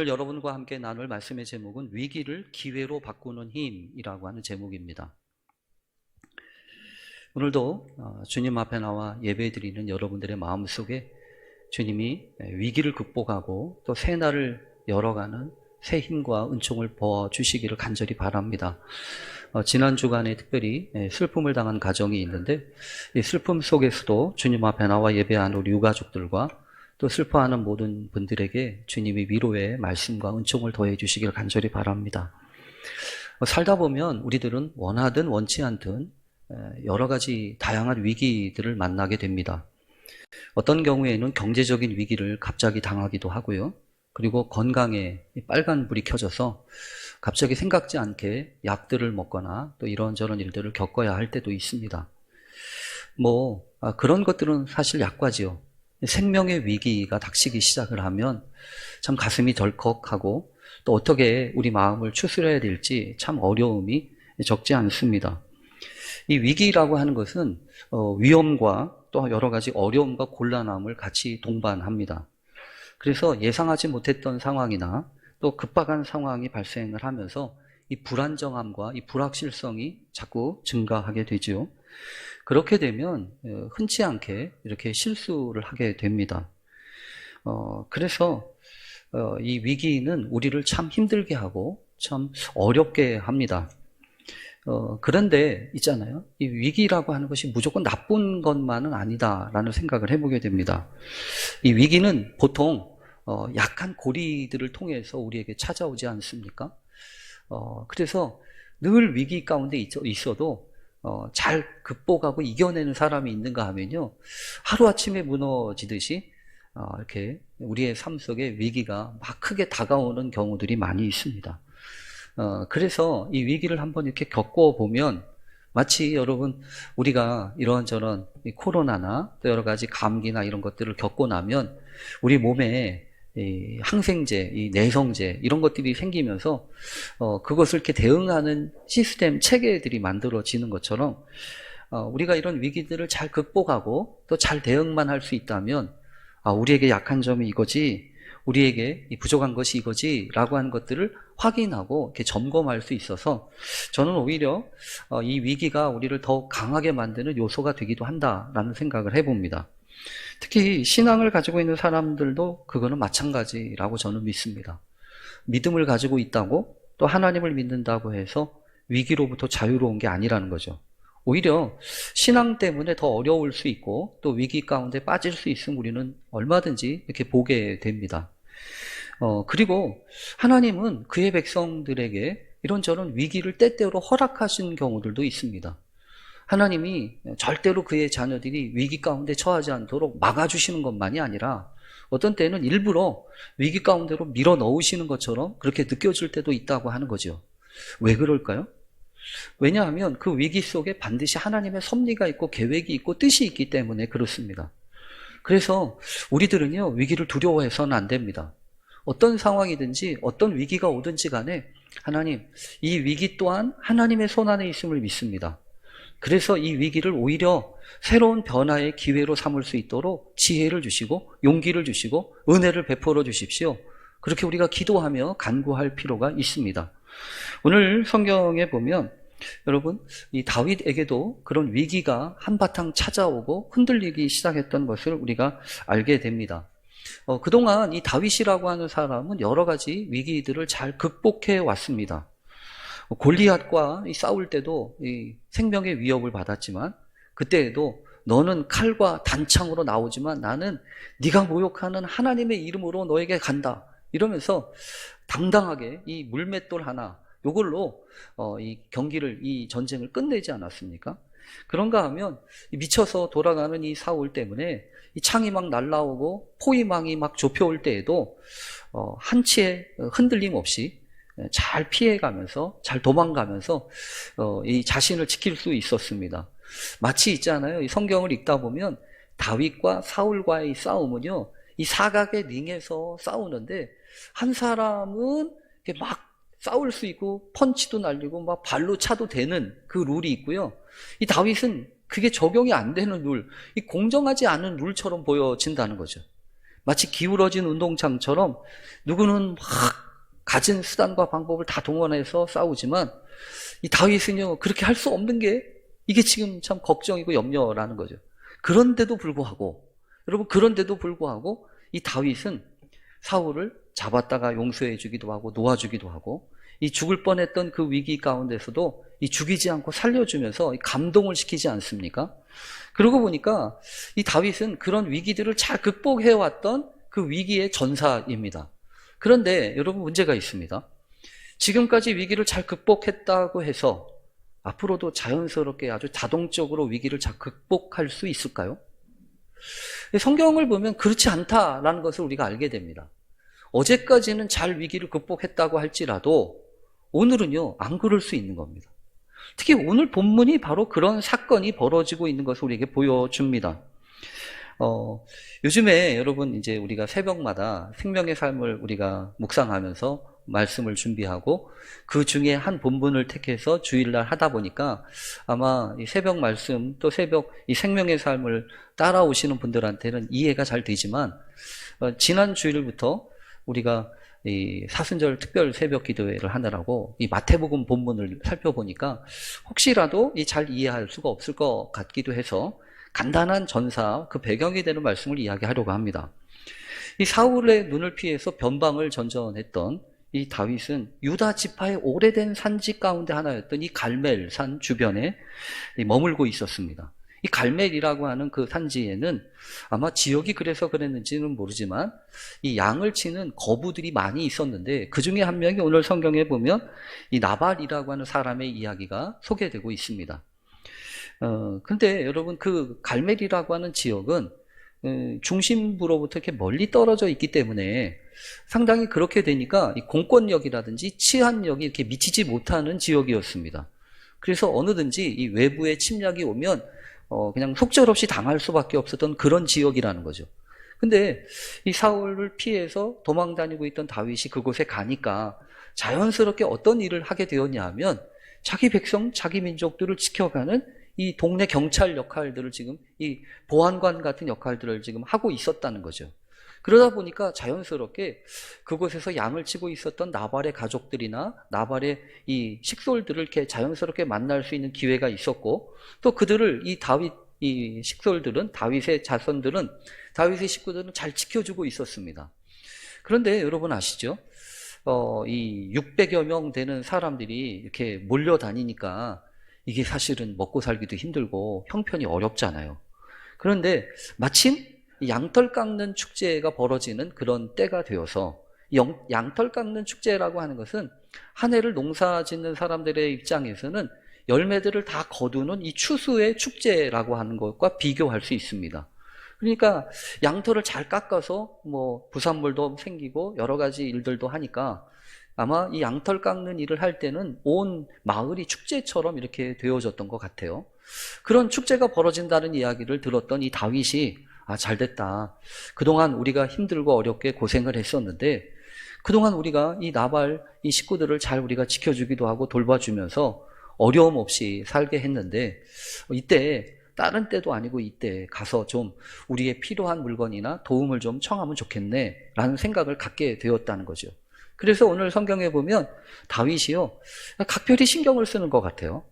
오늘 여러분과 함께 나눌 말씀의 제목은 위기를 기회로 바꾸는 힘이라고 하는 제목입니다. 오늘도 주님 앞에 나와 예배드리는 여러분들의 마음속에 주님이 위기를 극복하고 또 새 날을 열어가는 새 힘과 은총을 부어주시기를 간절히 바랍니다. 지난 주간에 특별히 슬픔을 당한 가정이 있는데 이 슬픔 속에서도 주님 앞에 나와 예배하는 우리 유가족들과 또 슬퍼하는 모든 분들에게 주님이 위로의 말씀과 은총을 더해 주시기를 간절히 바랍니다. 살다 보면 우리들은 원하든 원치 않든 여러 가지 다양한 위기들을 만나게 됩니다. 어떤 경우에는 경제적인 위기를 갑자기 당하기도 하고요. 그리고 건강에 빨간불이 켜져서 갑자기 생각지 않게 약들을 먹거나 또 이런저런 일들을 겪어야 할 때도 있습니다. 그런 것들은 사실 약과지요. 생명의 위기가 닥치기 시작을 하면 참 가슴이 덜컥하고 또 어떻게 우리 마음을 추스려야 될지 참 어려움이 적지 않습니다. 이 위기라고 하는 것은 위험과 또 여러 가지 어려움과 곤란함을 같이 동반합니다. 그래서 예상하지 못했던 상황이나 또 급박한 상황이 발생을 하면서 이 불안정함과 이 불확실성이 자꾸 증가하게 되죠. 그렇게 되면 흔치 않게 이렇게 실수를 하게 됩니다. 그래서 이 위기는 우리를 참 힘들게 하고 참 어렵게 합니다. 그런데 있잖아요. 이 위기라고 하는 것이 무조건 나쁜 것만은 아니다라는 생각을 해보게 됩니다. 이 위기는 보통 약한 고리들을 통해서 우리에게 찾아오지 않습니까? 그래서 늘 위기 가운데 있어도 잘 극복하고 이겨내는 사람이 있는가 하면요, 하루아침에 무너지듯이 이렇게 우리의 삶 속에 위기가 막 크게 다가오는 경우들이 많이 있습니다. 그래서 이 위기를 한번 이렇게 겪어보면 마치 여러분 우리가 이런저런 코로나나 또 여러 가지 감기나 이런 것들을 겪고 나면 우리 몸에 이 항생제, 이 내성제 이런 것들이 생기면서 그것을 이렇게 대응하는 시스템 체계들이 만들어지는 것처럼 우리가 이런 위기들을 잘 극복하고 또 잘 대응만 할 수 있다면 우리에게 약한 점이 이거지, 우리에게 부족한 것이 이거지 라고 하는 것들을 확인하고 이렇게 점검할 수 있어서 저는 오히려 이 위기가 우리를 더욱 강하게 만드는 요소가 되기도 한다라는 생각을 해봅니다. 특히 신앙을 가지고 있는 사람들도 그거는 마찬가지라고 저는 믿습니다. 믿음을 가지고 있다고 또 하나님을 믿는다고 해서 위기로부터 자유로운 게 아니라는 거죠. 오히려 신앙 때문에 더 어려울 수 있고 또 위기 가운데 빠질 수 있으면 우리는 얼마든지 이렇게 보게 됩니다. 그리고 하나님은 그의 백성들에게 이런저런 위기를 때때로 허락하신 경우들도 있습니다. 하나님이 절대로 그의 자녀들이 위기 가운데 처하지 않도록 막아주시는 것만이 아니라 어떤 때는 일부러 위기 가운데로 밀어 넣으시는 것처럼 그렇게 느껴질 때도 있다고 하는 거죠. 왜 그럴까요? 왜냐하면 그 위기 속에 반드시 하나님의 섭리가 있고 계획이 있고 뜻이 있기 때문에 그렇습니다. 그래서 우리들은요, 위기를 두려워해서는 안 됩니다. 어떤 상황이든지 어떤 위기가 오든지 간에 하나님, 이 위기 또한 하나님의 손안에 있음을 믿습니다. 그래서 이 위기를 오히려 새로운 변화의 기회로 삼을 수 있도록 지혜를 주시고 용기를 주시고 은혜를 베풀어 주십시오. 그렇게 우리가 기도하며 간구할 필요가 있습니다. 오늘 성경에 보면 여러분, 이 다윗에게도 그런 위기가 한바탕 찾아오고 흔들리기 시작했던 것을 우리가 알게 됩니다. 그동안 이 다윗이라고 하는 사람은 여러 가지 위기들을 잘 극복해 왔습니다. 골리앗과 싸울 때도 이 생명의 위협을 받았지만 그때에도 너는 칼과 단창으로 나오지만 나는 네가 모욕하는 하나님의 이름으로 너에게 간다 이러면서 당당하게 이 물맷돌 하나 요걸로 이 경기를, 이 전쟁을 끝내지 않았습니까? 그런가 하면 미쳐서 돌아가는 이 사울 때문에 이 창이 막 날라오고 포위망이 막 좁혀올 때에도 한치의 흔들림 없이 잘 피해가면서 잘 도망가면서 이 자신을 지킬 수 있었습니다. 마치 있잖아요, 이 성경을 읽다 보면 다윗과 사울과의 싸움은요, 이 사각의 링에서 싸우는데 한 사람은 이렇게 막 싸울 수 있고 펀치도 날리고 막 발로 차도 되는 그 룰이 있고요, 이 다윗은 그게 적용이 안 되는 룰, 이 공정하지 않은 룰처럼 보여진다는 거죠. 마치 기울어진 운동장처럼 누구는 막 가진 수단과 방법을 다 동원해서 싸우지만 이 다윗은요, 그렇게 할 수 없는 게 이게 지금 참 걱정이고 염려라는 거죠. 그런데도 불구하고, 여러분, 그런데도 불구하고 이 다윗은 사울을 잡았다가 용서해 주기도 하고 놓아주기도 하고, 이 죽을 뻔했던 그 위기 가운데서도 이 죽이지 않고 살려주면서 감동을 시키지 않습니까? 그러고 보니까 이 다윗은 그런 위기들을 잘 극복해왔던 그 위기의 전사입니다. 그런데 여러분, 문제가 있습니다. 지금까지 위기를 잘 극복했다고 해서 앞으로도 자연스럽게 아주 자동적으로 위기를 잘 극복할 수 있을까요? 성경을 보면 그렇지 않다라는 것을 우리가 알게 됩니다. 어제까지는 잘 위기를 극복했다고 할지라도 오늘은요, 안 그럴 수 있는 겁니다. 특히 오늘 본문이 바로 그런 사건이 벌어지고 있는 것을 우리에게 보여줍니다. 요즘에 여러분, 이제 우리가 새벽마다 생명의 삶을 우리가 묵상하면서 말씀을 준비하고 그 중에 한 본문을 택해서 주일날 하다 보니까 아마 이 새벽 말씀 또 새벽 이 생명의 삶을 따라오시는 분들한테는 이해가 잘 되지만, 지난 주일부터 우리가 이 사순절 특별 새벽 기도회를 하느라고 이 마태복음 본문을 살펴보니까 혹시라도 잘 이해할 수가 없을 것 같기도 해서 간단한 전사, 그 배경이 되는 말씀을 이야기하려고 합니다. 이 사울의 눈을 피해서 변방을 전전했던 이 다윗은 유다 지파의 오래된 산지 가운데 하나였던 이 갈멜산 주변에 머물고 있었습니다. 이 갈멜이라고 하는 그 산지에는 아마 지역이 그래서 그랬는지는 모르지만 이 양을 치는 거부들이 많이 있었는데, 그 중에 한 명이 오늘 성경에 보면 이 나발이라고 하는 사람의 이야기가 소개되고 있습니다. 근데 여러분, 그 갈멜이라고 하는 지역은 중심부로부터 이렇게 멀리 떨어져 있기 때문에 상당히 그렇게 되니까 이 공권력이라든지 치안력이 이렇게 미치지 못하는 지역이었습니다. 그래서 어느든지 이 외부의 침략이 오면 그냥 속절없이 당할 수밖에 없었던 그런 지역이라는 거죠. 근데 이 사울을 피해서 도망 다니고 있던 다윗이 그곳에 가니까 자연스럽게 어떤 일을 하게 되었냐 하면 자기 백성, 자기 민족들을 지켜가는 이 동네 경찰 역할들을 지금 이 보안관 같은 역할들을 지금 하고 있었다는 거죠. 그러다 보니까 자연스럽게 그곳에서 양을 치고 있었던 나발의 가족들이나 나발의 이 식솔들을 이렇게 자연스럽게 만날 수 있는 기회가 있었고, 또 그들을 이 식솔들은, 다윗의 자손들은, 다윗의 식구들은 잘 지켜주고 있었습니다. 그런데 여러분 아시죠? 이 600여 명 되는 사람들이 이렇게 몰려다니니까 이게 사실은 먹고 살기도 힘들고 형편이 어렵잖아요. 그런데 마침 양털 깎는 축제가 벌어지는 그런 때가 되어서, 양털 깎는 축제라고 하는 것은 한 해를 농사 짓는 사람들의 입장에서는 열매들을 다 거두는 이 추수의 축제라고 하는 것과 비교할 수 있습니다. 그러니까 양털을 잘 깎아서 뭐 부산물도 생기고 여러 가지 일들도 하니까 아마 이 양털 깎는 일을 할 때는 온 마을이 축제처럼 이렇게 되어졌던 것 같아요. 그런 축제가 벌어진다는 이야기를 들었던 이 다윗이 잘됐다. 그동안 우리가 힘들고 어렵게 고생을 했었는데 그동안 우리가 이 나발, 이 식구들을 잘 우리가 지켜주기도 하고 돌봐주면서 어려움 없이 살게 했는데, 이때 다른 때도 아니고 이때 가서 좀 우리의 필요한 물건이나 도움을 좀 청하면 좋겠네 라는 생각을 갖게 되었다는 거죠. 그래서 오늘 성경에 보면 다윗이요, 각별히 신경을 쓰는 것 같아요.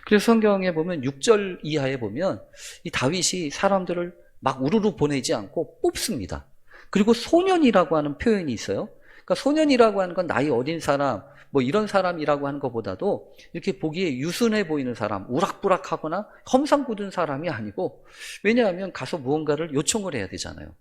그래서 성경에 보면 6절 이하에 보면 이 다윗이 사람들을 막 우르르 보내지 않고 뽑습니다. 그리고 소년이라고 하는 표현이 있어요. 그러니까 소년이라고 하는 건 나이 어린 사람, 뭐 이런 사람이라고 하는 것보다도 이렇게 보기에 유순해 보이는 사람, 우락부락하거나 험상궂은 사람이 아니고, 왜냐하면 가서 무언가를 요청을 해야 되잖아요.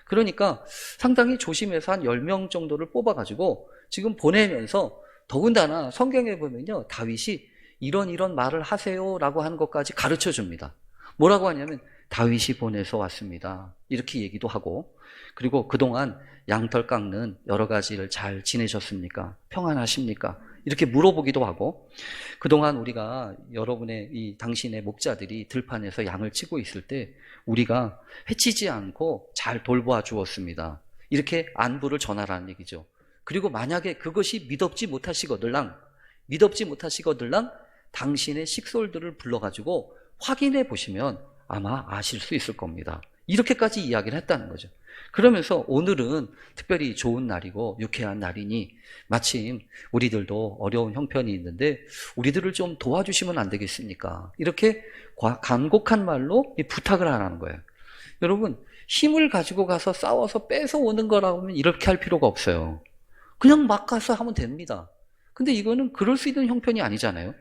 그러니까 상당히 조심해서 한 10명 정도를 뽑아가지고 지금 보내면서, 더군다나 성경에 보면요, 다윗이 이런 말을 하세요라고 하는 것까지 가르쳐 줍니다. 뭐라고 하냐면 다윗이 보내서 왔습니다, 이렇게 얘기도 하고, 그리고 그동안 양털 깎는 여러 가지를 잘 지내셨습니까? 평안하십니까? 이렇게 물어보기도 하고, 그동안 우리가 여러분의 당신의 목자들이 들판에서 양을 치고 있을 때 우리가 해치지 않고 잘 돌보아 주었습니다, 이렇게 안부를 전하라는 얘기죠. 그리고 만약에 그것이 미덥지 못하시거들랑 당신의 식솔들을 불러가지고 확인해 보시면 아마 아실 수 있을 겁니다. 이렇게까지 이야기를 했다는 거죠. 그러면서 오늘은 특별히 좋은 날이고 유쾌한 날이니 마침 우리들도 어려운 형편이 있는데 우리들을 좀 도와주시면 안 되겠습니까? 이렇게 간곡한 말로 부탁을 하라는 거예요. 여러분, 힘을 가지고 가서 싸워서 뺏어오는 거라고 하면 이렇게 할 필요가 없어요. 그냥 막 가서 하면 됩니다. 근데 이거는 그럴 수 있는 형편이 아니잖아요.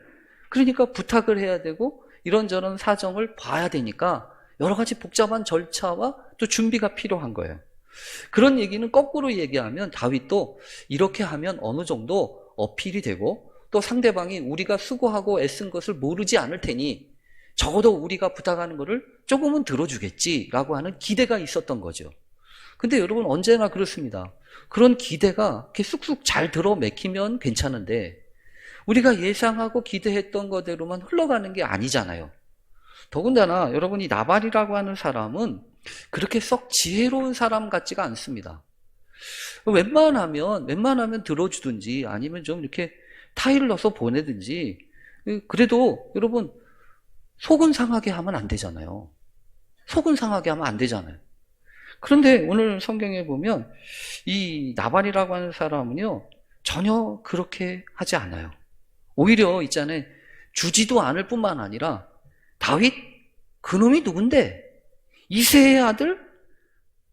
그러니까 부탁을 해야 되고 이런저런 사정을 봐야 되니까 여러 가지 복잡한 절차와 또 준비가 필요한 거예요. 그런 얘기는 거꾸로 얘기하면 다윗도 이렇게 하면 어느 정도 어필이 되고 또 상대방이 우리가 수고하고 애쓴 것을 모르지 않을 테니 적어도 우리가 부탁하는 것을 조금은 들어주겠지라고 하는 기대가 있었던 거죠. 근데 여러분 언제나 그렇습니다. 그런 기대가 이렇게 쑥쑥 잘 들어 맥히면 괜찮은데 우리가 예상하고 기대했던 거대로만 흘러가는 게 아니잖아요. 더군다나 여러분이 나발이라고 하는 사람은 그렇게 썩 지혜로운 사람 같지가 않습니다. 웬만하면 들어주든지 아니면 좀 이렇게 타일을 넣어서 보내든지 그래도 여러분 속은 상하게 하면 안 되잖아요. 속은 상하게 하면 안 되잖아요. 그런데 오늘 성경에 보면 이 나발이라고 하는 사람은요 전혀 그렇게 하지 않아요. 오히려 있잖아요. 주지도 않을 뿐만 아니라 다윗 그놈이 누군데? 이새의 아들?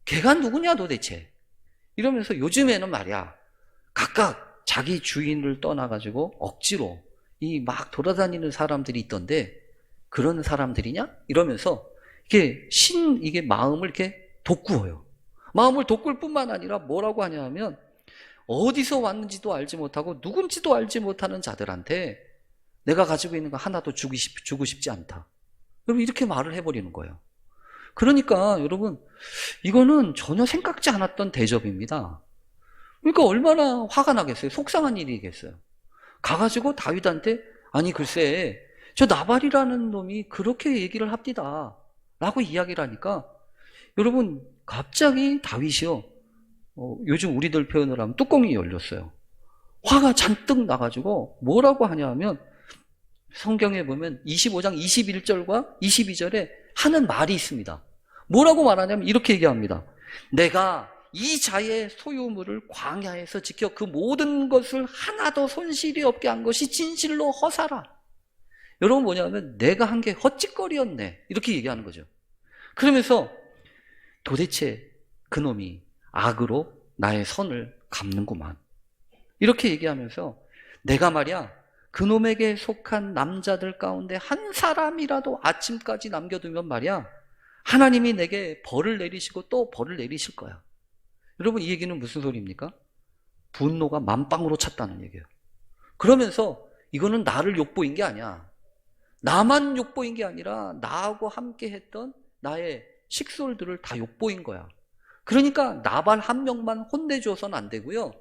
걔가 누구냐 도대체? 이러면서 요즘에는 말이야 각각 자기 주인을 떠나가지고 억지로 이 막 돌아다니는 사람들이 있던데 그런 사람들이냐? 이러면서 이게 마음을 이렇게 돋구어요. 마음을 돋굴 뿐만 아니라 뭐라고 하냐 하면 어디서 왔는지도 알지 못하고 누군지도 알지 못하는 자들한테 내가 가지고 있는 거 하나도 주고 싶지 않다. 여러분 이렇게 말을 해버리는 거예요. 그러니까 여러분 이거는 전혀 생각지 않았던 대접입니다. 그러니까 얼마나 화가 나겠어요. 속상한 일이겠어요. 가가지고 다윗한테 아니 글쎄 저 나발이라는 놈이 그렇게 얘기를 합니다 라고 이야기를 하니까 여러분 갑자기 다윗이요 요즘 우리들 표현을 하면 뚜껑이 열렸어요. 화가 잔뜩 나가지고 뭐라고 하냐면 성경에 보면 25장 21절과 22절에 하는 말이 있습니다. 뭐라고 말하냐면 이렇게 얘기합니다. 내가 이 자의 소유물을 광야에서 지켜 그 모든 것을 하나도 손실이 없게 한 것이 진실로 허사라. 여러분 뭐냐면 내가 한 게 헛짓거리였네 이렇게 얘기하는 거죠. 그러면서 도대체 그놈이 악으로 나의 선을 갚는구만 이렇게 얘기하면서 내가 말이야 그놈에게 속한 남자들 가운데 한 사람이라도 아침까지 남겨두면 말이야 하나님이 내게 벌을 내리시고 또 벌을 내리실 거야. 여러분 이 얘기는 무슨 소리입니까? 분노가 만빵으로 찼다는 얘기예요. 그러면서 이거는 나를 욕보인 게 아니야. 나만 욕보인 게 아니라 나하고 함께 했던 나의 식솔들을 다 욕보인 거야. 그러니까 나발 한 명만 혼내줘서는 안 되고요.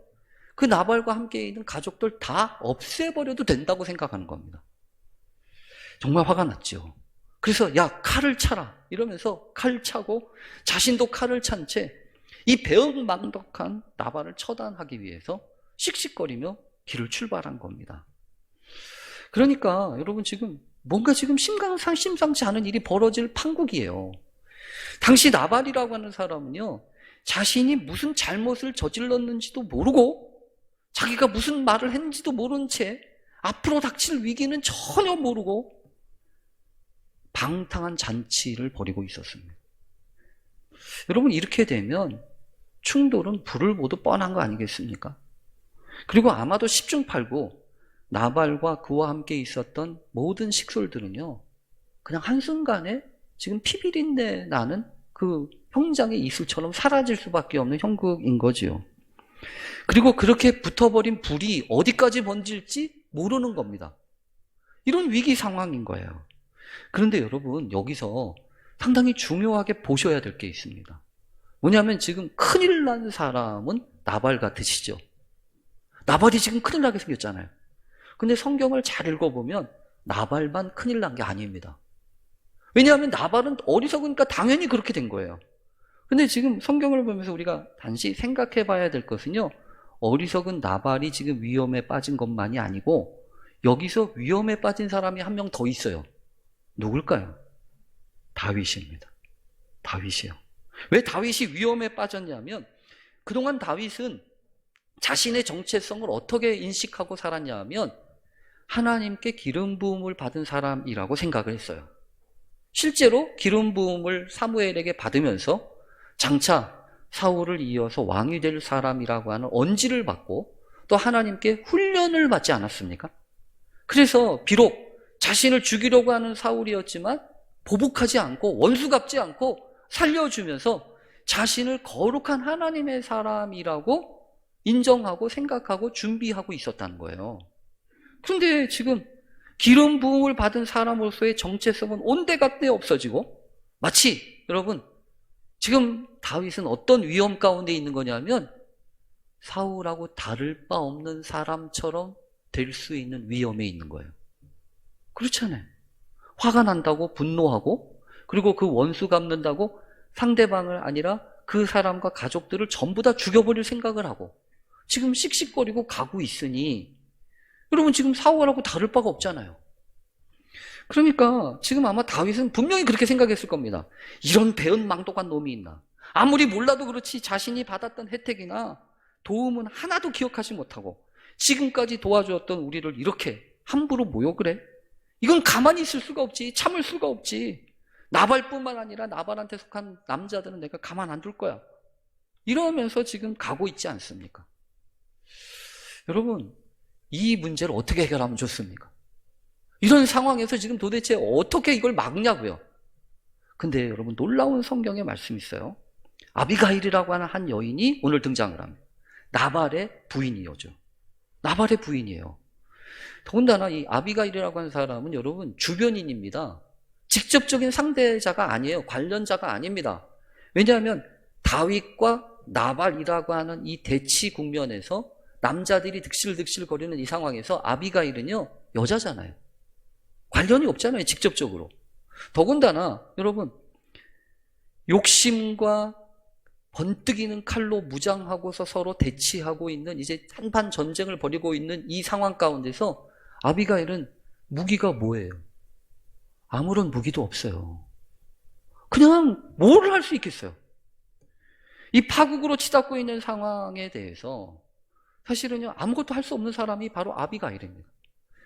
그 나발과 함께 있는 가족들 다 없애버려도 된다고 생각하는 겁니다. 정말 화가 났죠. 그래서 야 칼을 차라 이러면서 칼을 차고 자신도 칼을 찬 채 이 배은망덕한 나발을 처단하기 위해서 씩씩거리며 길을 출발한 겁니다. 그러니까 여러분 지금 뭔가 지금 심상치 않은 일이 벌어질 판국이에요. 당시 나발이라고 하는 사람은요 자신이 무슨 잘못을 저질렀는지도 모르고 자기가 무슨 말을 했는지도 모른 채 앞으로 닥칠 위기는 전혀 모르고 방탕한 잔치를 벌이고 있었습니다. 여러분 이렇게 되면 충돌은 불을 보듯 뻔한 거 아니겠습니까? 그리고 아마도 10중 8구 나발과 그와 함께 있었던 모든 식솔들은요 그냥 한순간에 지금 피비린내 나는 그 형장의 이슬처럼 사라질 수밖에 없는 형국인 거지요. 그리고 그렇게 붙어버린 불이 어디까지 번질지 모르는 겁니다. 이런 위기 상황인 거예요. 그런데 여러분 여기서 상당히 중요하게 보셔야 될 게 있습니다. 뭐냐면 지금 큰일 난 사람은 나발 같으시죠? 나발이 지금 큰일 나게 생겼잖아요. 근데 성경을 잘 읽어보면 나발만 큰일 난 게 아닙니다. 왜냐하면 나발은 어리석으니까 당연히 그렇게 된 거예요. 근데 지금 성경을 보면서 우리가 단지 생각해 봐야 될 것은요 어리석은 나발이 지금 위험에 빠진 것만이 아니고 여기서 위험에 빠진 사람이 한 명 더 있어요. 누굴까요? 다윗입니다. 다윗이요. 왜 다윗이 위험에 빠졌냐면 그동안 다윗은 자신의 정체성을 어떻게 인식하고 살았냐 하면 하나님께 기름 부음을 받은 사람이라고 생각을 했어요. 실제로 기름 부음을 사무엘에게 받으면서 장차 사울을 이어서 왕이 될 사람이라고 하는 언지를 받고 또 하나님께 훈련을 받지 않았습니까? 그래서 비록 자신을 죽이려고 하는 사울이었지만 보복하지 않고 원수 갚지 않고 살려주면서 자신을 거룩한 하나님의 사람이라고 인정하고 생각하고 준비하고 있었다는 거예요. 그런데 지금 기름 부음을 받은 사람으로서의 정체성은 온데간데 없어지고 마치 여러분 지금 다윗은 어떤 위험 가운데 있는 거냐면 사울하고 다를 바 없는 사람처럼 될 수 있는 위험에 있는 거예요. 그렇잖아요. 화가 난다고 분노하고 그리고 그 원수 갚는다고 상대방을 아니라 그 사람과 가족들을 전부 다 죽여버릴 생각을 하고 지금 씩씩거리고 가고 있으니 여러분 지금 사울하고 다를 바가 없잖아요. 그러니까 지금 아마 다윗은 분명히 그렇게 생각했을 겁니다. 이런 배은망덕한 놈이 있나. 아무리 몰라도 그렇지 자신이 받았던 혜택이나 도움은 하나도 기억하지 못하고 지금까지 도와주었던 우리를 이렇게 함부로 모욕을 해? 이건 가만히 있을 수가 없지. 참을 수가 없지. 나발뿐만 아니라 나발한테 속한 남자들은 내가 가만 안 둘 거야. 이러면서 지금 가고 있지 않습니까? 여러분, 이 문제를 어떻게 해결하면 좋습니까? 이런 상황에서 지금 도대체 어떻게 이걸 막냐고요. 근데 여러분 놀라운 성경의 말씀이 있어요. 아비가일이라고 하는 한 여인이 오늘 등장을 합니다. 나발의 부인이죠. 나발의 부인이에요. 더군다나 이 아비가일이라고 하는 사람은 여러분 주변인입니다. 직접적인 상대자가 아니에요. 관련자가 아닙니다. 왜냐하면 다윗과 나발이라고 하는 이 대치 국면에서 남자들이 득실득실 거리는 이 상황에서 아비가일은요 여자잖아요. 관련이 없잖아요. 직접적으로. 더군다나 여러분 욕심과 번뜩이는 칼로 무장하고서 서로 대치하고 있는 이제 한판 전쟁을 벌이고 있는 이 상황 가운데서 아비가일은 무기가 뭐예요? 아무런 무기도 없어요. 그냥 뭘 할 수 있겠어요? 이 파국으로 치닫고 있는 상황에 대해서 사실은요 아무것도 할 수 없는 사람이 바로 아비가일입니다.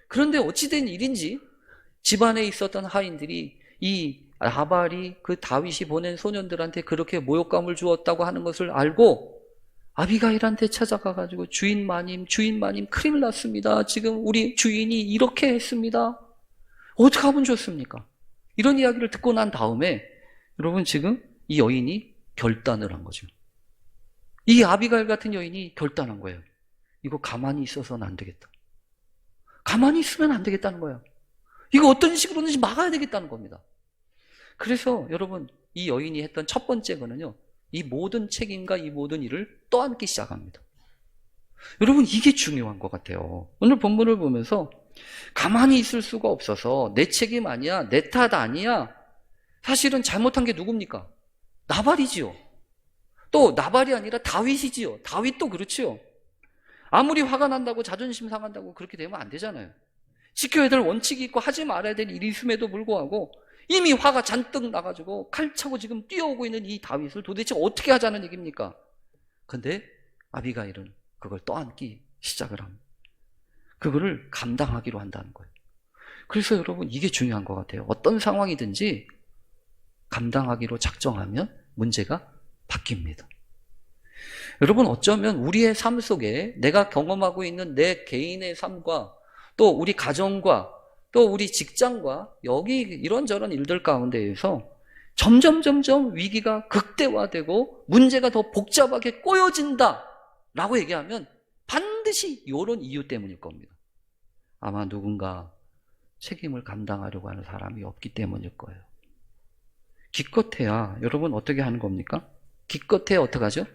그런데 어찌된 일인지 집안에 있었던 하인들이 이 나발이 그 다윗이 보낸 소년들한테 그렇게 모욕감을 주었다고 하는 것을 알고 아비가일한테 찾아가가지고 주인 마님 큰일 났습니다. 지금 우리 주인이 이렇게 했습니다. 어떻게 하면 좋습니까? 이런 이야기를 듣고 난 다음에 여러분 지금 이 여인이 결단을 한 거죠. 이 아비가일 같은 여인이 결단한 거예요. 이거 가만히 있어서는 안 되겠다. 가만히 있으면 안 되겠다는 거예요. 이거 어떤 식으로든지 막아야 되겠다는 겁니다. 그래서 여러분 이 여인이 했던 첫 번째 거는요. 이 모든 책임과 이 모든 일을 떠안기 시작합니다. 여러분 이게 중요한 것 같아요. 오늘 본문을 보면서 가만히 있을 수가 없어서 내 책임 아니야, 내 탓 아니야. 사실은 잘못한 게 누굽니까? 나발이지요. 또 나발이 아니라 다윗이지요. 다윗도 그렇지요. 아무리 화가 난다고 자존심 상한다고 그렇게 되면 안 되잖아요. 지켜야 될 원칙이 있고 하지 말아야 될 일이 있음에도 불구하고 이미 화가 잔뜩 나가지고 칼 차고 지금 뛰어오고 있는 이 다윗을 도대체 어떻게 하자는 얘기입니까? 근데 아비가일은 그걸 떠안기 시작을 합니다. 그거를 감당하기로 한다는 거예요. 그래서 여러분 이게 중요한 것 같아요. 어떤 상황이든지 감당하기로 작정하면 문제가 바뀝니다. 여러분 어쩌면 우리의 삶 속에 내가 경험하고 있는 내 개인의 삶과 또 우리 가정과 또 우리 직장과 여기 이런저런 일들 가운데에서 점점 위기가 극대화되고 문제가 더 복잡하게 꼬여진다 라고 얘기하면 반드시 이런 이유 때문일 겁니다. 아마 누군가 책임을 감당하려고 하는 사람이 없기 때문일 거예요. 기껏해야 여러분 어떻게 하는 겁니까? 기껏해야 어떻게 하죠?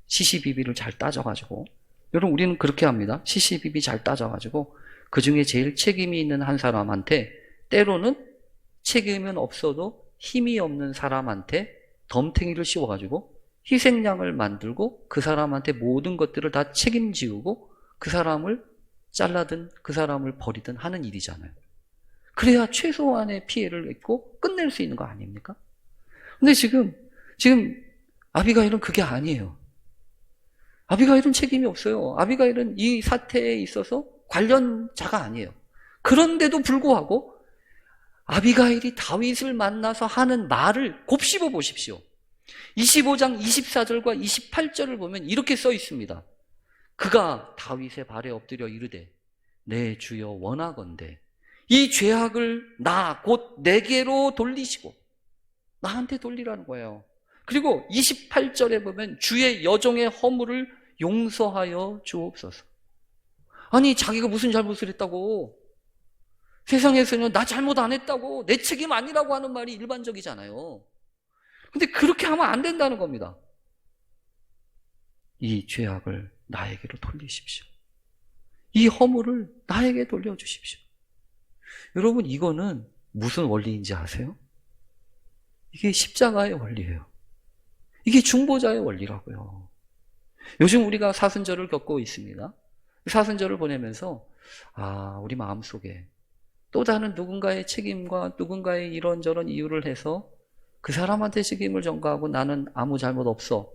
시시비비를 잘 따져가지고 여러분 우리는 그렇게 합니다. 시시비비 잘 따져가지고 그 중에 제일 책임이 있는 한 사람한테 때로는 책임은 없어도 힘이 없는 사람한테 덤탱이를 씌워가지고 희생양을 만들고 그 사람한테 모든 것들을 다 책임지우고 그 사람을 잘라든 그 사람을 버리든 하는 일이잖아요. 그래야 최소한의 피해를 입고 끝낼 수 있는 거 아닙니까? 근데 지금 지금 아비가일은 그게 아니에요. 아비가일은 책임이 없어요. 아비가일은 이 사태에 있어서 관련자가 아니에요. 그런데도 불구하고 아비가일이 다윗을 만나서 하는 말을 곱씹어 보십시오. 25장 24절과 28절을 보면 이렇게 써 있습니다. 그가 다윗의 발에 엎드려 이르되 내 주여 원하건대 이 죄악을 나 곧 내게로 돌리시고, 나한테 돌리라는 거예요. 그리고 28절에 보면 주의 여종의 허물을 용서하여 주옵소서. 아니, 자기가 무슨 잘못을 했다고, 세상에서는 나 잘못 안 했다고, 내 책임 아니라고 하는 말이 일반적이잖아요. 근데 그렇게 하면 안 된다는 겁니다. 이 죄악을 나에게로 돌리십시오. 이 허물을 나에게 돌려주십시오. 여러분, 이거는 무슨 원리인지 아세요? 이게 십자가의 원리예요. 이게 중보자의 원리라고요. 요즘 우리가 사순절을 겪고 있습니다. 사순절을 보내면서 우리 마음속에 또 다른 누군가의 책임과 누군가의 이런저런 이유를 해서 그 사람한테 책임을 전가하고 나는 아무 잘못 없어,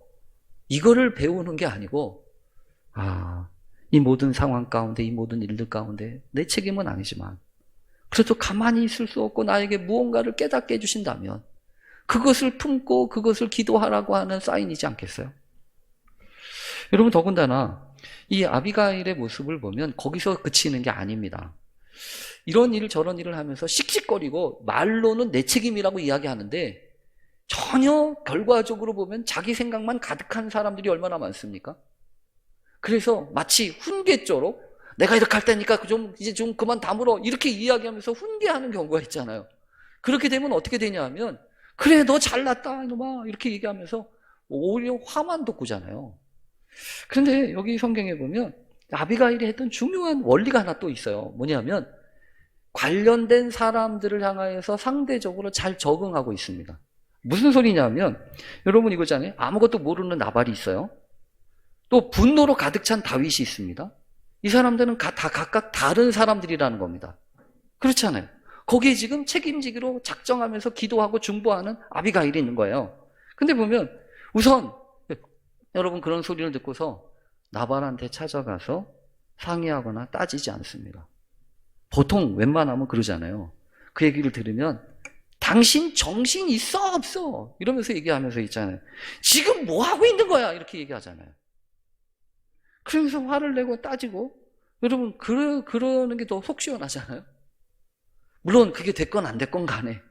이거를 배우는 게 아니고, 이 모든 상황 가운데, 이 모든 일들 가운데 내 책임은 아니지만 그래도 가만히 있을 수 없고 나에게 무언가를 깨닫게 해주신다면 그것을 품고 그것을 기도하라고 하는 사인이지 않겠어요? 여러분, 더군다나 이 아비가일의 모습을 보면 거기서 그치는 게 아닙니다. 이런 일 저런 일을 하면서 씩씩거리고 말로는 내 책임이라고 이야기하는데 전혀 결과적으로 보면 자기 생각만 가득한 사람들이 얼마나 많습니까? 그래서 마치 훈계조로 내가 이렇게 할 테니까 이제 좀 그만 다물어, 이렇게 이야기하면서 훈계하는 경우가 있잖아요. 그렇게 되면 어떻게 되냐 하면, 그래 너 잘났다 이놈아, 이렇게 얘기하면서 오히려 화만 돋구잖아요. 그런데 여기 성경에 보면 아비가일이 했던 중요한 원리가 하나 또 있어요. 뭐냐면 관련된 사람들을 향하여서 상대적으로 잘 적응하고 있습니다. 무슨 소리냐면, 여러분 이거잖아요. 아무것도 모르는 나발이 있어요. 또 분노로 가득 찬 다윗이 있습니다. 이 사람들은 다 각각 다른 사람들이라는 겁니다. 그렇잖아요. 거기에 지금 책임지기로 작정하면서 기도하고 중보하는 아비가일이 있는 거예요. 근데 보면 우선 여러분 그런 소리를 듣고서 나발한테 찾아가서 상의하거나 따지지 않습니다. 보통 웬만하면 그러잖아요. 그 얘기를 들으면 당신 정신 있어 없어 이러면서 얘기하면서 있잖아요. 지금 뭐 하고 있는 거야 이렇게 얘기하잖아요. 그러면서 화를 내고 따지고, 여러분 그러는 게 더 속 시원하잖아요. 물론 그게 됐건 안 됐건 간에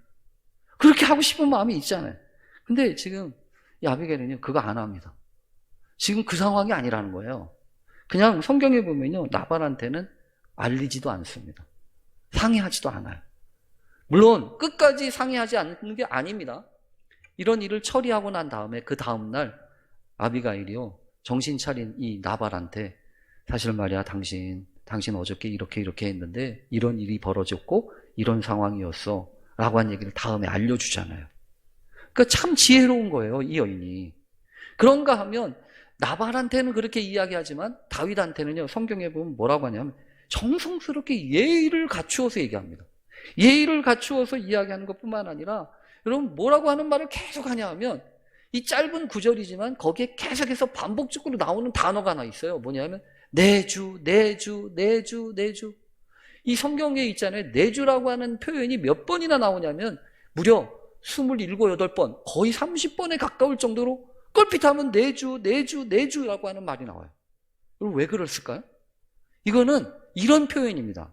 그렇게 하고 싶은 마음이 있잖아요. 근데 지금 이 아비가일은요 그거 안 합니다. 지금 그 상황이 아니라는 거예요. 그냥 성경에 보면요 나발한테는 알리지도 않습니다. 상의하지도 않아요. 물론 끝까지 상의하지 않는 게 아닙니다. 이런 일을 처리하고 난 다음에 그 다음날 아비가일이요 정신 차린 이 나발한테 사실 말이야 당신 어저께 이렇게 했는데 이런 일이 벌어졌고 이런 상황이었어 라고 한 얘기를 다음에 알려주잖아요. 그러니까 참 지혜로운 거예요, 이 여인이. 그런가 하면 나발한테는 그렇게 이야기하지만 다윗한테는요 성경에 보면 뭐라고 하냐면 정성스럽게 예의를 갖추어서 얘기합니다. 예의를 갖추어서 이야기하는 것뿐만 아니라 여러분 뭐라고 하는 말을 계속 하냐 하면 이 짧은 구절이지만 거기에 계속해서 반복적으로 나오는 단어가 하나 있어요. 뭐냐면 내주. 이 성경에 있잖아요. 내주라고 하는 표현이 몇 번이나 나오냐면 무려 27, 8번, 거의 30번에 가까울 정도로 껄핏하면 내주라고 하는 말이 나와요. 여러분 왜 그랬을까요? 이거는 이런 표현입니다.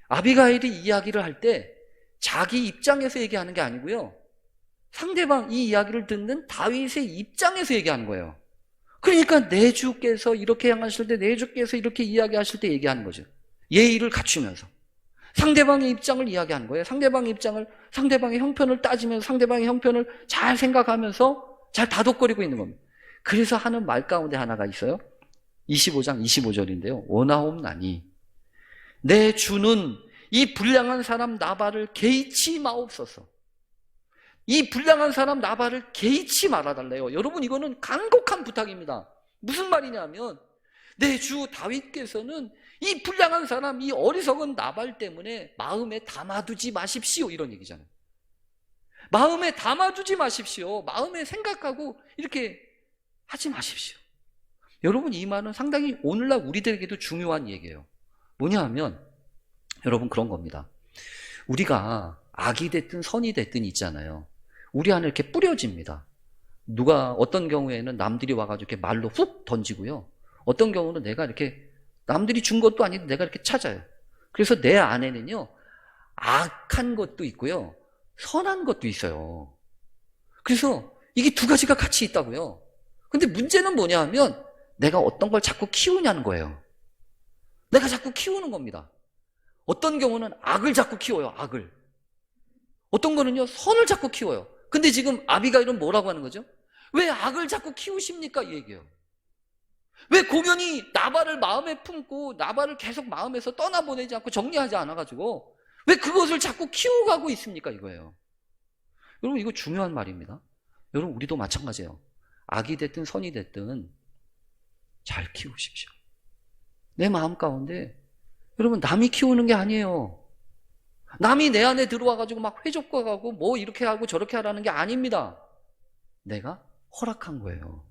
아비가일이 이야기를 할 때 자기 입장에서 얘기하는 게 아니고요. 상대방 이 이야기를 듣는 다윗의 입장에서 얘기하는 거예요. 그러니까 내 주께서 이렇게 향하실 때, 내 주께서 이렇게 이야기하실 때 얘기하는 거죠. 예의를 갖추면서 상대방의 입장을 이야기하는 거예요. 상대방의 입장을, 상대방의 형편을 따지면서 상대방의 형편을 잘 생각하면서 잘 다독거리고 있는 겁니다. 그래서 하는 말 가운데 하나가 있어요. 25장 25절인데요 원하옵나니 내 주는 이 불량한 사람 나발을 개의치 마옵소서. 이 불량한 사람 나발을 개의치 말아달래요. 여러분 이거는 간곡한 부탁입니다. 무슨 말이냐면 내 주 다윗께서는 이 불량한 사람, 이 어리석은 나발 때문에 마음에 담아두지 마십시오 이런 얘기잖아요. 마음에 담아두지 마십시오. 마음에 생각하고 이렇게 하지 마십시오. 여러분, 이 말은 상당히 오늘날 우리들에게도 중요한 얘기예요. 뭐냐 하면 여러분, 그런 겁니다. 우리가 악이 됐든 선이 됐든 있잖아요. 우리 안에 이렇게 뿌려집니다. 누가 어떤 경우에는 남들이 와가지고 이렇게 말로 훅 던지고요. 어떤 경우는 내가 이렇게 남들이 준 것도 아닌데 내가 이렇게 찾아요. 그래서 내 안에는요, 악한 것도 있고요, 선한 것도 있어요. 그래서 이게 두 가지가 같이 있다고요. 근데 문제는 뭐냐 하면 내가 어떤 걸 자꾸 키우냐는 거예요. 내가 자꾸 키우는 겁니다. 어떤 경우는 악을 자꾸 키워요, 악을. 어떤 거는요, 선을 자꾸 키워요. 근데 지금 아비가일은 뭐라고 하는 거죠? 왜 악을 자꾸 키우십니까? 이 얘기예요. 왜 고면이 나발을 마음에 품고 나발을 계속 마음에서 떠나보내지 않고 정리하지 않아가지고 왜 그것을 자꾸 키워가고 있습니까? 이거예요. 여러분, 이거 중요한 말입니다. 여러분, 우리도 마찬가지예요. 악이 됐든 선이 됐든 잘 키우십시오. 내 마음 가운데 여러분, 남이 키우는 게 아니에요. 남이 내 안에 들어와가지고 막 회족과가고 뭐 이렇게 하고 저렇게 하라는 게 아닙니다. 내가 허락한 거예요.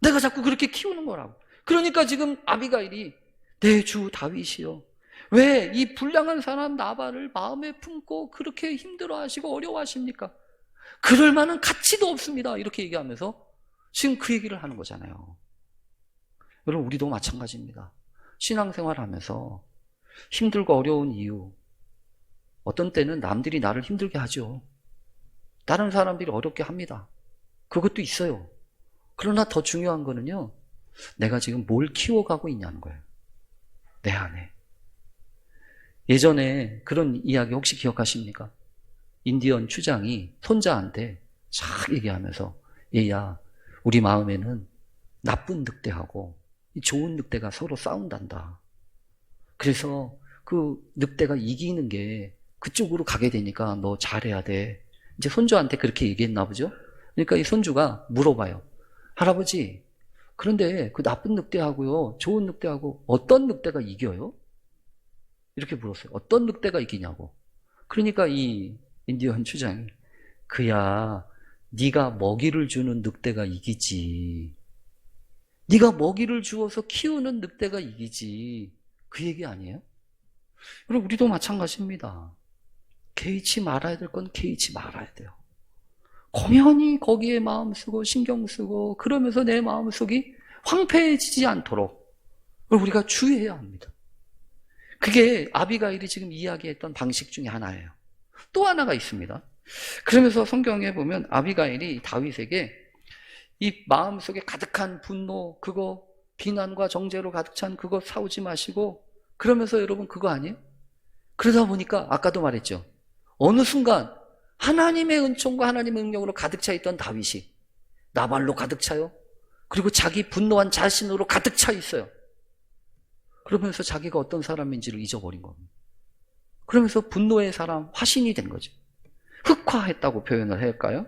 내가 자꾸 그렇게 키우는 거라고. 그러니까 지금 아비가일이 내 주 다윗이요, 왜 이 불량한 사람 나발을 마음에 품고 그렇게 힘들어하시고 어려워하십니까? 그럴 만한 가치도 없습니다. 이렇게 얘기하면서 지금 그 얘기를 하는 거잖아요. 여러분, 우리도 마찬가지입니다. 신앙생활 하면서 힘들고 어려운 이유, 어떤 때는 남들이 나를 힘들게 하죠. 다른 사람들이 어렵게 합니다. 그것도 있어요. 그러나 더 중요한 거는요, 내가 지금 뭘 키워가고 있냐는 거예요. 내 안에. 예전에 그런 이야기 혹시 기억하십니까? 인디언 추장이 손자한테 쫙 얘기하면서, 얘야, 우리 마음에는 나쁜 늑대하고 좋은 늑대가 서로 싸운단다. 그래서 그 늑대가 이기는 게 그쪽으로 가게 되니까 너 잘해야 돼. 이제 손주한테 그렇게 얘기했나 보죠? 그러니까 이 손주가 물어봐요. 할아버지, 그런데 그 나쁜 늑대하고요, 좋은 늑대하고 어떤 늑대가 이겨요? 이렇게 물었어요. 어떤 늑대가 이기냐고. 그러니까 이 인디언 추장이, 그야 네가 먹이를 주는 늑대가 이기지. 네가 먹이를 주어서 키우는 늑대가 이기지. 그 얘기 아니에요? 여러분, 우리도 마찬가지입니다. 개의치 말아야 될 건 개의치 말아야 돼요. 공연히 거기에 마음 쓰고 신경 쓰고 그러면서 내 마음속이 황폐해지지 않도록 우리가 주의해야 합니다. 그게 아비가일이 지금 이야기했던 방식 중에 하나예요. 또 하나가 있습니다. 그러면서 성경에 보면 아비가일이 다윗에게 이 마음속에 가득한 분노, 그거 비난과 정죄로 가득 찬 그거 싸우지 마시고, 그러면서 여러분 그거 아니에요? 그러다 보니까 아까도 말했죠. 어느 순간 하나님의 은총과 하나님의 능력으로 가득 차 있던 다윗이 나발로 가득 차요. 그리고 자기 분노한 자신으로 가득 차 있어요. 그러면서 자기가 어떤 사람인지를 잊어버린 겁니다. 그러면서 분노의 사람, 화신이 된 거죠. 흑화했다고 표현을 할까요?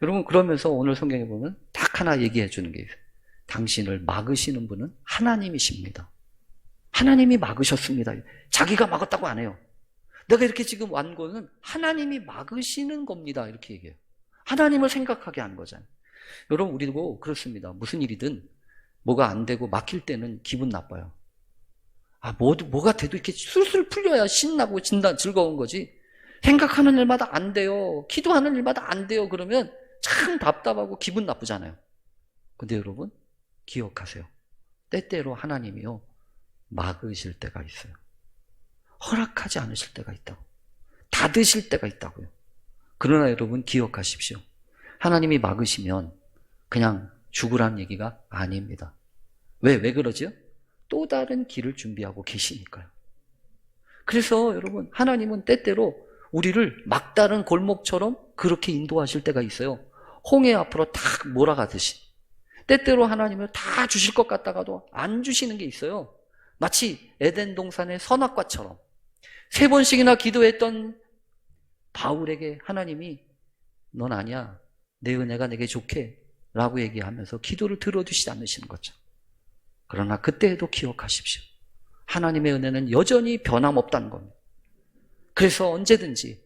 여러분, 그러면서 오늘 성경에 보면 딱 하나 얘기해 주는 게 있어요. 당신을 막으시는 분은 하나님이십니다. 하나님이 막으셨습니다. 자기가 막았다고 안 해요. 내가 이렇게 지금 완고는 하나님이 막으시는 겁니다. 이렇게 얘기해요. 하나님을 생각하게 하는 거잖아요. 여러분, 우리도 그렇습니다. 무슨 일이든 뭐가 안 되고 막힐 때는 기분 나빠요. 뭐가 돼도 이렇게 술술 풀려야 신나고 즐거운 거지. 생각하는 일마다 안 돼요. 기도하는 일마다 안 돼요. 그러면 참 답답하고 기분 나쁘잖아요. 근데 여러분, 기억하세요. 때때로 하나님이요, 막으실 때가 있어요. 허락하지 않으실 때가 있다고. 닫으실 때가 있다고요. 그러나 여러분, 기억하십시오. 하나님이 막으시면 그냥 죽으라는 얘기가 아닙니다. 왜 그러죠? 또 다른 길을 준비하고 계시니까요. 그래서 여러분, 하나님은 때때로 우리를 막다른 골목처럼 그렇게 인도하실 때가 있어요. 홍해 앞으로 탁 몰아가듯이. 때때로 하나님은 다 주실 것 같다가도 안 주시는 게 있어요. 마치 에덴 동산의 선악과처럼 3번씩이나 기도했던 바울에게 하나님이 넌 아니야, 내 은혜가 내게 좋게 라고 얘기하면서 기도를 들어주시지 않으시는 거죠. 그러나 그때에도 기억하십시오. 하나님의 은혜는 여전히 변함없다는 겁니다. 그래서 언제든지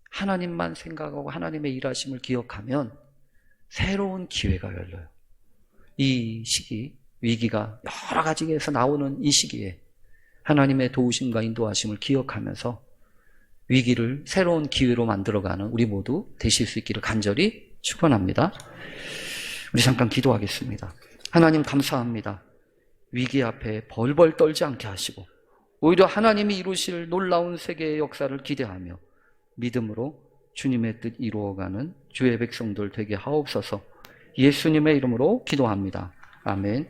하나님만 생각하고 하나님의 일하심을 기억하면 새로운 기회가 열려요. 이 시기, 위기가 여러 가지에서 나오는 이 시기에 하나님의 도우심과 인도하심을 기억하면서 위기를 새로운 기회로 만들어가는 우리 모두 되실 수 있기를 간절히 축원합니다. 우리 잠깐 기도하겠습니다. 하나님 감사합니다. 위기 앞에 벌벌 떨지 않게 하시고 오히려 하나님이 이루실 놀라운 세계의 역사를 기대하며 믿음으로 주님의 뜻 이루어가는 주의 백성들 되게 하옵소서. 예수님의 이름으로 기도합니다. 아멘.